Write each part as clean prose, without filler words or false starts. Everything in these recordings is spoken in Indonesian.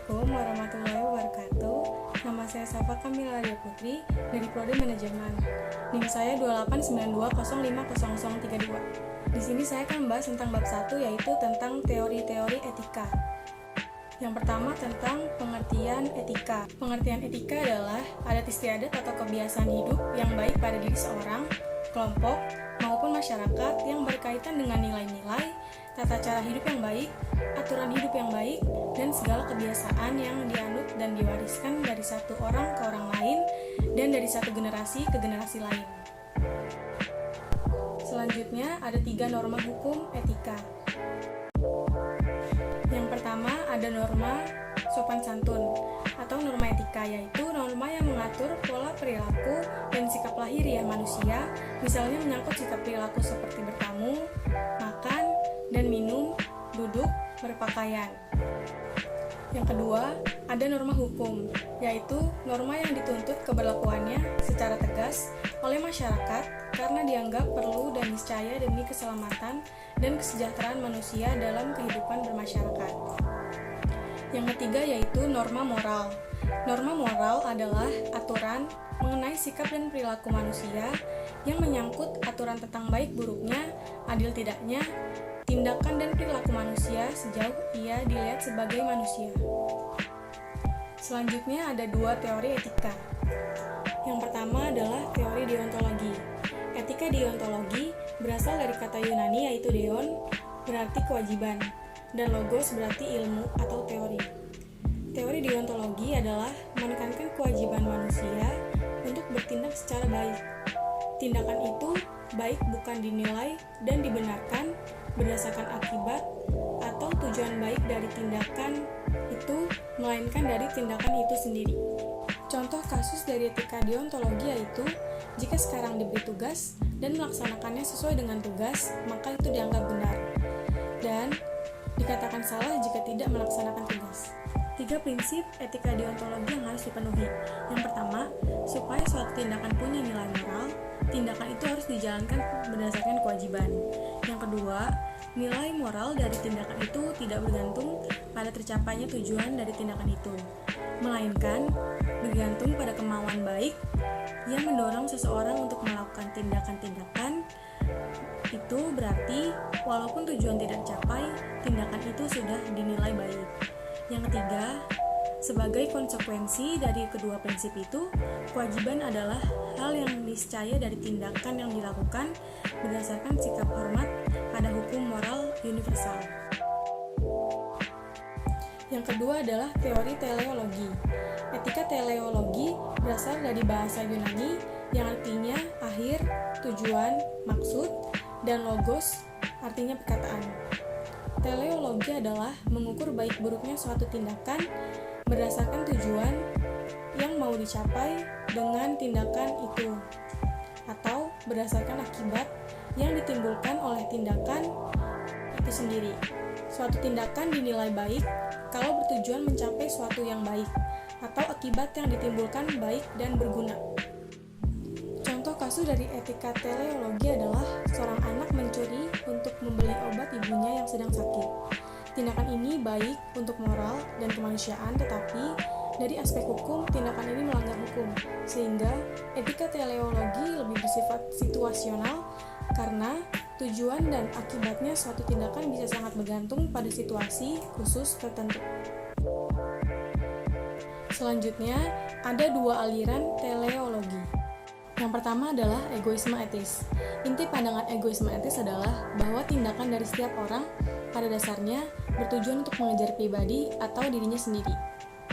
Assalamualaikum warahmatullahi wabarakatuh. Nama saya Safa Kamila Lia Putri dari Prodi Manajemen. NIM saya 2892050032. Di sini saya akan membahas tentang bab 1, yaitu tentang teori-teori etika. Yang pertama tentang pengertian etika. Pengertian etika adalah adat istiadat atau kebiasaan hidup yang baik pada diri seorang, kelompok, maupun masyarakat yang berkaitan dengan nilai-nilai, tata cara hidup yang baik, aturan hidup yang baik, dan segala kebiasaan yang dianut dan diwariskan dari satu orang ke orang lain dan dari satu generasi ke generasi lain. Selanjutnya ada 3 norma hukum etika. Yang pertama ada norma sopan santun atau norma etika, yaitu norma yang mengatur pola perilaku dan sikap lahiriah manusia, misalnya menyangkut sikap perilaku seperti bertamu, makan dan minum, duduk, berpakaian. Yang kedua, ada norma hukum, yaitu norma yang dituntut keberlakuannya secara tegas oleh masyarakat karena dianggap perlu dan niscaya demi keselamatan dan kesejahteraan manusia dalam kehidupan bermasyarakat. Yang ketiga yaitu norma moral. Norma moral adalah aturan mengenai sikap dan perilaku manusia yang menyangkut aturan tentang baik buruknya, adil tidaknya, tindakan dan perilaku manusia sejauh ia dilihat sebagai manusia. Selanjutnya ada 2 teori etika. Yang pertama adalah teori deontologi. Etika deontologi berasal dari kata Yunani yaitu deon, berarti kewajiban, dan logos berarti ilmu atau teori. Teori deontologi adalah menekankan kewajiban manusia untuk bertindak secara baik. Tindakan itu baik bukan dinilai dan dibenarkan berdasarkan akibat atau tujuan baik dari tindakan itu, melainkan dari tindakan itu sendiri. Contoh kasus dari etika deontologi yaitu jika sekarang diberi tugas dan melaksanakannya sesuai dengan tugas, maka itu dianggap benar, dan dikatakan salah jika tidak melaksanakan tugas. 3 prinsip etika deontologi yang harus dipenuhi. Yang pertama, supaya suatu tindakan punya nilai moral, tindakan itu harus dijalankan berdasarkan kewajiban. Yang kedua, nilai moral dari tindakan itu tidak bergantung pada tercapainya tujuan dari tindakan itu, melainkan bergantung pada kemauan baik yang mendorong seseorang untuk melakukan tindakan-tindakan itu. Berarti walaupun tujuan tidak tercapai, tindakan itu sudah dinilai baik. Yang ketiga, sebagai konsekuensi dari kedua prinsip itu, kewajiban adalah hal yang niscaya dari tindakan yang dilakukan berdasarkan sikap hormat pada hukum moral universal. Yang kedua adalah teori teleologi. Etika teleologi berasal dari bahasa Yunani yang artinya akhir, tujuan, maksud, dan logos artinya perkataan. Teleologi adalah mengukur baik buruknya suatu tindakan berdasarkan tujuan yang mau dicapai dengan tindakan itu, atau berdasarkan akibat yang ditimbulkan oleh tindakan itu sendiri. Suatu tindakan dinilai baik kalau bertujuan mencapai suatu yang baik, atau akibat yang ditimbulkan baik dan berguna. Contoh kasus dari etika teleologi adalah seorang anak mencuri untuk membeli obat ibunya yang sedang sakit. Tindakan ini baik untuk moral dan kemanusiaan, tetapi dari aspek hukum, tindakan ini melanggar hukum, sehingga etika teleologi lebih bersifat situasional karena tujuan dan akibatnya suatu tindakan bisa sangat bergantung pada situasi khusus tertentu. Selanjutnya, ada 2 aliran teleologi. Yang pertama adalah egoisme etis. Inti pandangan egoisme etis adalah bahwa tindakan dari setiap orang pada dasarnya bertujuan untuk mengejar pribadi atau dirinya sendiri.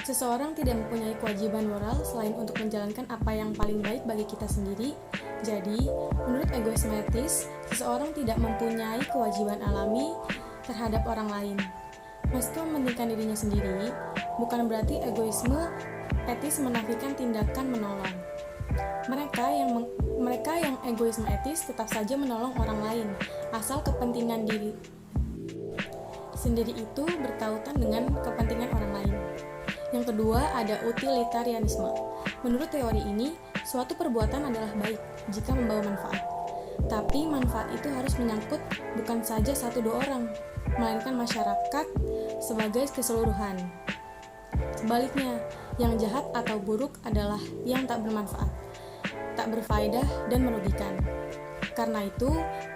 Seseorang tidak mempunyai kewajiban moral selain untuk menjalankan apa yang paling baik bagi kita sendiri. Jadi, menurut egoisme etis, seseorang tidak mempunyai kewajiban alami terhadap orang lain. Meski mementingkan dirinya sendiri, bukan berarti egoisme etis menafikan tindakan menolong. Mereka yang egoisme etis tetap saja menolong orang lain, asal kepentingan diri sendiri itu bertautan dengan kepentingan orang lain. Yang kedua, ada utilitarianisme. Menurut teori ini, suatu perbuatan adalah baik jika membawa manfaat. Tapi manfaat itu harus menyangkut bukan saja 1-2 orang, melainkan masyarakat sebagai keseluruhan. Sebaliknya, yang jahat atau buruk adalah yang tak bermanfaat, tak berfaedah, dan merugikan. Karena itu,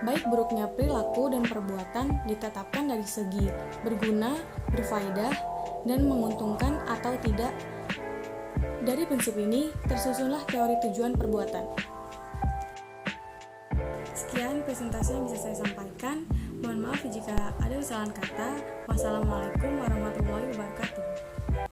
baik buruknya perilaku dan perbuatan ditetapkan dari segi berguna, berfaedah, dan menguntungkan atau tidak. Dari prinsip ini, tersusunlah teori tujuan perbuatan. Sekian presentasi yang bisa saya sampaikan. Mohon maaf jika ada kesalahan kata. Wassalamualaikum warahmatullahi wabarakatuh.